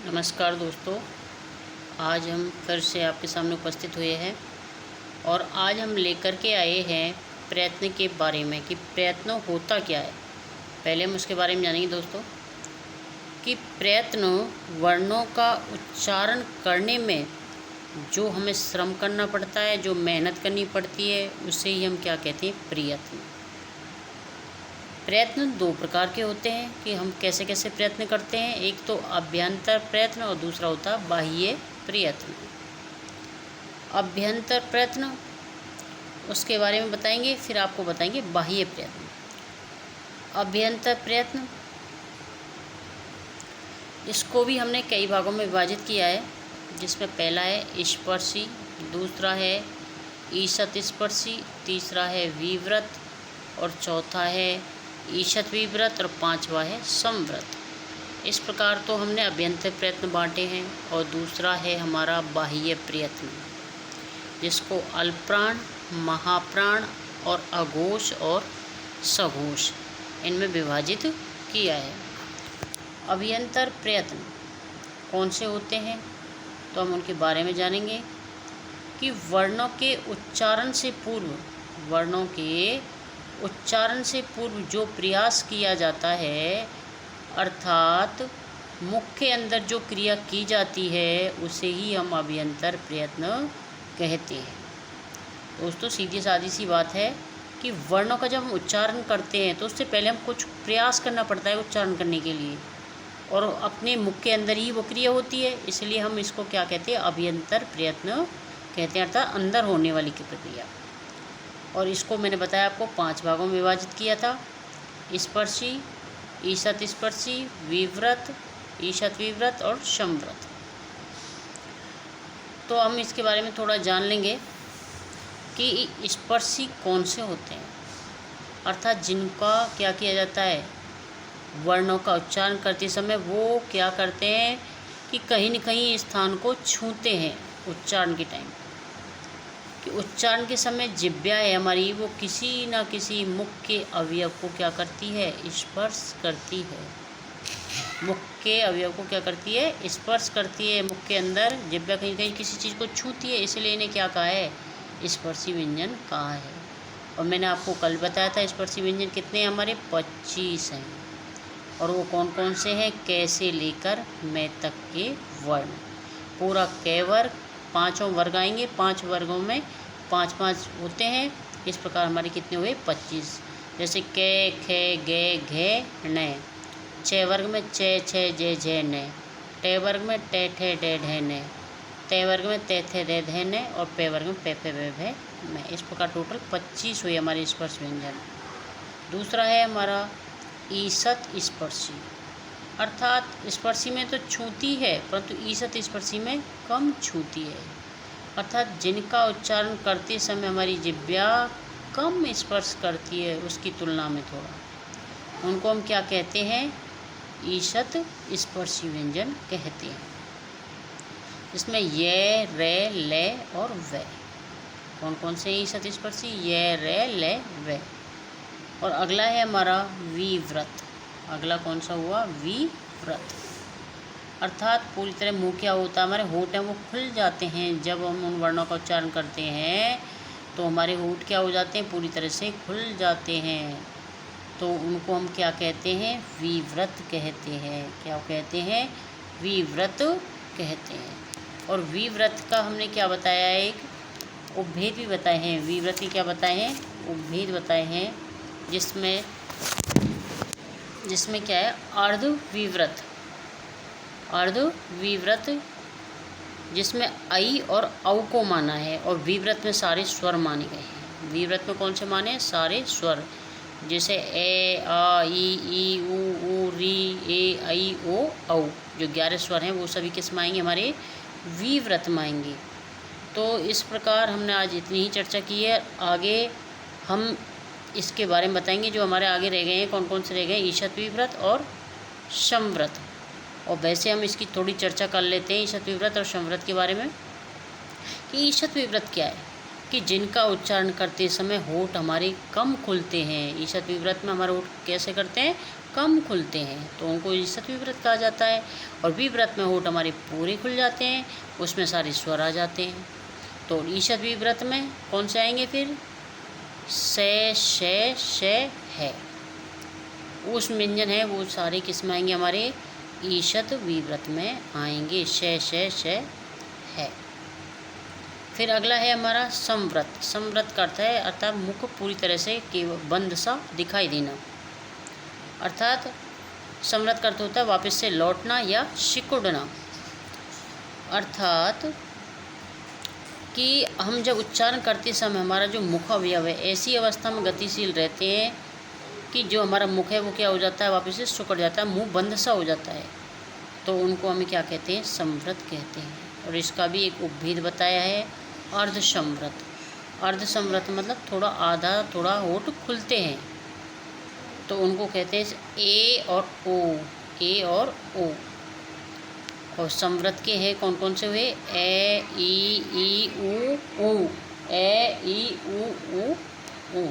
नमस्कार दोस्तों, आज हम फिर से आपके सामने उपस्थित हुए हैं और आज हम लेकर के आए हैं प्रयत्न के बारे में कि प्रयत्न होता क्या है। पहले हम उसके बारे में जानेंगे दोस्तों कि प्रयत्न वर्णों का उच्चारण करने में जो हमें श्रम करना पड़ता है, जो मेहनत करनी पड़ती है, उसे ही हम क्या कहते हैं, प्रयत्न। प्रयत्न दो प्रकार के होते हैं कि हम कैसे कैसे प्रयत्न करते हैं। एक तो अभ्यंतर प्रयत्न और दूसरा होता है बाह्य प्रयत्न। अभ्यंतर प्रयत्न उसके बारे में बताएंगे, फिर आपको बताएंगे बाह्य प्रयत्न। अभ्यंतर प्रयत्न इसको भी हमने कई भागों में विभाजित किया है, जिसमें पहला है स्पर्शी, दूसरा है ईषत् स्पर्शी, तीसरा है विव्रत और चौथा है ईषत् विव्रत और पांचवा है संव्रत। इस प्रकार तो हमने अभ्यंतर प्रयत्न बांटे हैं। और दूसरा है हमारा बाह्य प्रयत्न, जिसको अल्पप्राण, महाप्राण और अघोष और सघोष इनमें विभाजित किया है। अभ्यंतर प्रयत्न कौन से होते हैं तो हम उनके बारे में जानेंगे कि वर्णों के उच्चारण से पूर्व जो प्रयास किया जाता है, अर्थात मुख के अंदर जो क्रिया की जाती है, उसे ही हम अभ्यंतर प्रयत्न कहते हैं। दोस्तों, सीधी सादी सी बात है कि वर्णों का जब हम उच्चारण करते हैं तो उससे पहले हम कुछ प्रयास करना पड़ता है उच्चारण करने के लिए, और अपने मुख के अंदर ही वो क्रिया होती है। इसलिए हम इसको क्या कहते हैं, अभ्यंतर प्रयत्न कहते हैं, अर्थात अंदर होने वाली की प्रक्रिया। और इसको मैंने बताया आपको 5 भागों में विभाजित किया था। स्पर्शी, ईषत् स्पर्शी, विव्रत, ईषत् विव्रत और संव्रत। तो हम इसके बारे में थोड़ा जान लेंगे कि स्पर्शी कौन से होते हैं, अर्थात जिनका क्या किया जाता है, वर्णों का उच्चारण करते समय वो क्या करते हैं कि कहीं न कहीं स्थान को छूते हैं उच्चारण के टाइम। कि उच्चारण के समय जिह्वा है हमारी, वो किसी न किसी मुख के अवयव को क्या करती है, स्पर्श करती है। मुख के अवयव को क्या करती है, स्पर्श करती है। मुख के अंदर जिह्वा कहीं कहीं किसी चीज़ को छूती है, इसलिए इन्हें क्या कहा है, स्पर्शी व्यंजन कहा है। और मैंने आपको कल बताया था स्पर्शी व्यंजन कितने हैं, हमारे 25 हैं। और वो कौन कौन से हैं, कै से लेकर मैं तक के वर्ण, पूरा कै वर्ग, 5 वर्ग आएंगे, 5 वर्गों में 5-5 होते हैं। इस प्रकार हमारे कितने हुए, 25। जैसे कै, खे, गे, घे, नै। 6 वर्ग में चे, छे, जे, झे, नै। टे वर्ग में टे, ठे, डे, ढे, नै। ते वर्ग में ते, थे, दे, धे, नै। और पे वर्ग में पे, फे, वे, भे, मैं। इस प्रकार टोटल 25 हुए हमारे स्पर्श व्यंजन। दूसरा है हमारा ईषत् स्पर्शी, अर्थात स्पर्शी में तो छूती है परंतु ईषत् स्पर्शी में कम छूती है, अर्थात जिनका उच्चारण करते समय हमारी जिह्वा कम स्पर्श करती है उसकी तुलना में थोड़ा, उनको हम क्या कहते हैं, ईषत् स्पर्शी व्यंजन कहते हैं। इसमें ये, रे, ले और वे कौन कौन से ईषत् स्पर्शी, ये, रे, ले, वे। और अगला है हमारा विव्रत। अगला कौन सा हुआ, विव्रत, अर्थात पूरी तरह मुंह क्या होता है, हमारे होंठ हैं वो खुल जाते हैं। जब हम उन वर्णों का उच्चारण करते हैं तो हमारे होंठ क्या हो जाते हैं, पूरी तरह से खुल जाते हैं। तो उनको हम क्या कहते हैं, विव्रत कहते हैं। क्या कहते हैं, विव्रत कहते हैं। और विव्रत का हमने क्या बताया, एक उपभेद भी बताए हैं। विव्रत के क्या बताए हैं, उपभेद बताए हैं, जिसमें क्या है, अर्ध विव्रत जिसमें आई और औ को माना है, और विव्रत में सारे स्वर माने गए हैं। विव्रत में कौन से माने, सारे स्वर, जैसे ए, आ, ई, ऊ, री, ए, आई, ओ, औ, जो 11 स्वर हैं वो सभी किस में आएंगे, हमारे विव्रत में आएंगे। तो इस प्रकार हमने आज इतनी ही चर्चा की है। आगे हम इसके बारे में बताएंगे जो हमारे आगे रह गए हैं, कौन कौन से रह गए, ईषत् विव्रत और संव्रत। और वैसे हम इसकी थोड़ी चर्चा कर लेते हैं ईषत् विव्रत और संव्रत के बारे में कि ईषत् विव्रत क्या है, कि जिनका उच्चारण करते समय होंठ हमारे कम खुलते हैं। ईषत् विव्रत में हमारे होंठ कैसे करते हैं, कम खुलते हैं तो उनको ईषद विव्रत कहा जाता है। और विव्रत में होठ हमारे पूरे खुल जाते हैं, उसमें सारे स्वर आ जाते हैं। तो ईषद विव्रत में कौन से आएंगे फिर? से, शे, है। उस व्यंजन है वो सारे किस में आएंगे? हमारे ईषद विव्रत में आएंगे। शे, है। फिर अगला है हमारा संव्रत। संव्रत का अर्थ है अर्थात मुख पूरी तरह से केवल बंद सा दिखाई देना। अर्थात संव्रत का अर्थ होता है वापस से लौटना या सिकुड़ना। अर्थात कि हम जब उच्चारण करते समय हमारा जो मुख अवयव है ऐसी अवस्था में गतिशील रहते हैं कि जो हमारा मुख है वो क्या हो जाता है? वापस से सिकुड़ जाता है, मुंह बंद सा हो जाता है। तो उनको हमें क्या कहते हैं? संव्रत कहते हैं। और इसका भी एक उपभेद बताया है, अर्धसंव्रत। अर्धसंव्रत मतलब थोड़ा आधा, थोड़ा होठ खुलते हैं, तो उनको कहते हैं ए और ओ, ए और ओ। और संव्रत के हैं कौन कौन से हुए? ए, ई, ऊ, ऊ, ए, ई, ऊ।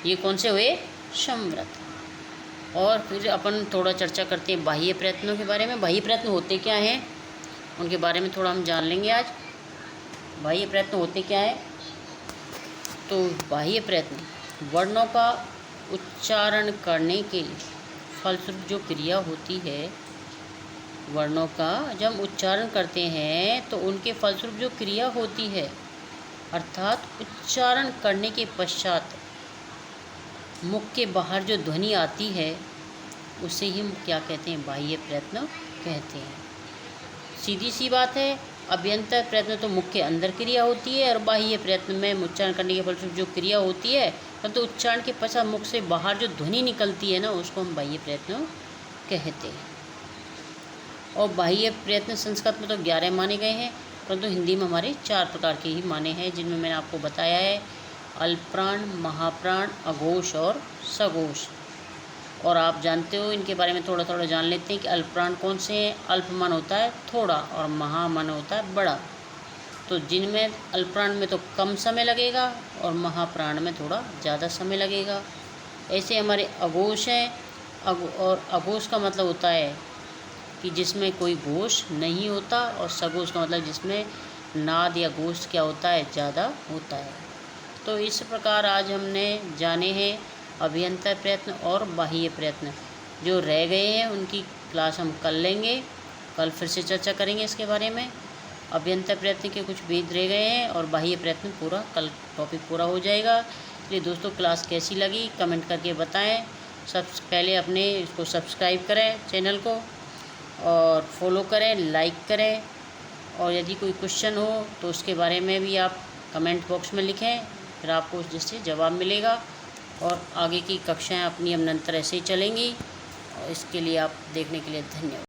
ये कौन से हुए? संव्रत। और फिर अपन थोड़ा चर्चा करते हैं बाह्य प्रयत्नों के बारे में। बाह्य प्रयत्न होते क्या हैं उनके बारे में थोड़ा हम जान लेंगे आज। बाह्य प्रयत्न होते क्या है? तो बाह्य प्रयत्न वर्णों का उच्चारण करने के फलस्वरूप जो क्रिया होती है, वर्णों का जब हम उच्चारण करते हैं तो उनके फलस्वरूप जो क्रिया होती है, अर्थात उच्चारण करने के पश्चात मुख के बाहर जो ध्वनि आती है उसे ही हम क्या कहते हैं? बाह्य प्रयत्न कहते हैं। सीधी सी बात है, अभ्यंतर प्रयत्न तो मुख के अंदर क्रिया होती है, और बाह्य प्रयत्न में उच्चारण करने के फलस्वरूप जो क्रिया होती है, तो उच्चारण के पश्चात मुख से बाहर जो ध्वनि निकलती है ना, उसको हम बाह्य प्रयत्न कहते हैं। और बाह्य प्रयत्न संस्कृत में तो 11 माने गए हैं, परंतु हिंदी में हमारे 4 प्रकार के ही माने हैं, जिनमें मैंने आपको बताया है अल्पप्राण, महाप्राण, अघोष और सघोष। और आप जानते हो इनके बारे में थोड़ा थोड़ा जान लेते हैं कि अल्पप्राण कौन से हैं। अल्प मान होता है थोड़ा और महा मान होता है बड़ा। तो जिनमें अल्पप्राण में तो कम समय लगेगा और महाप्राण में थोड़ा ज़्यादा समय लगेगा। ऐसे हमारे अघोष हैं। और अघोष का मतलब होता है कि जिसमें कोई घोष नहीं होता, और सघोष का मतलब जिसमें नाद या घोष क्या होता है? ज़्यादा होता है। तो इस प्रकार आज हमने जाने हैं अभ्यंतर प्रयत्न और बाह्य प्रयत्न। जो रह गए हैं उनकी क्लास हम कल लेंगे, कल फिर से चर्चा करेंगे इसके बारे में। अभ्यंतर प्रयत्न के कुछ भेद रह गए हैं और बाह्य प्रयत्न पूरा कल टॉपिक पूरा हो जाएगा। इसलिए दोस्तों क्लास कैसी लगी कमेंट करके बताएं। सबसे पहले अपने इसको सब्सक्राइब करें चैनल को, और फॉलो करें, लाइक करें। और यदि कोई क्वेश्चन हो तो उसके बारे में भी आप कमेंट बॉक्स में लिखें, फिर आपको जिससे जवाब मिलेगा। और आगे की कक्षाएं अपनी अब निरंतर ऐसे ही चलेंगी। और इसके लिए आप देखने के लिए धन्यवाद।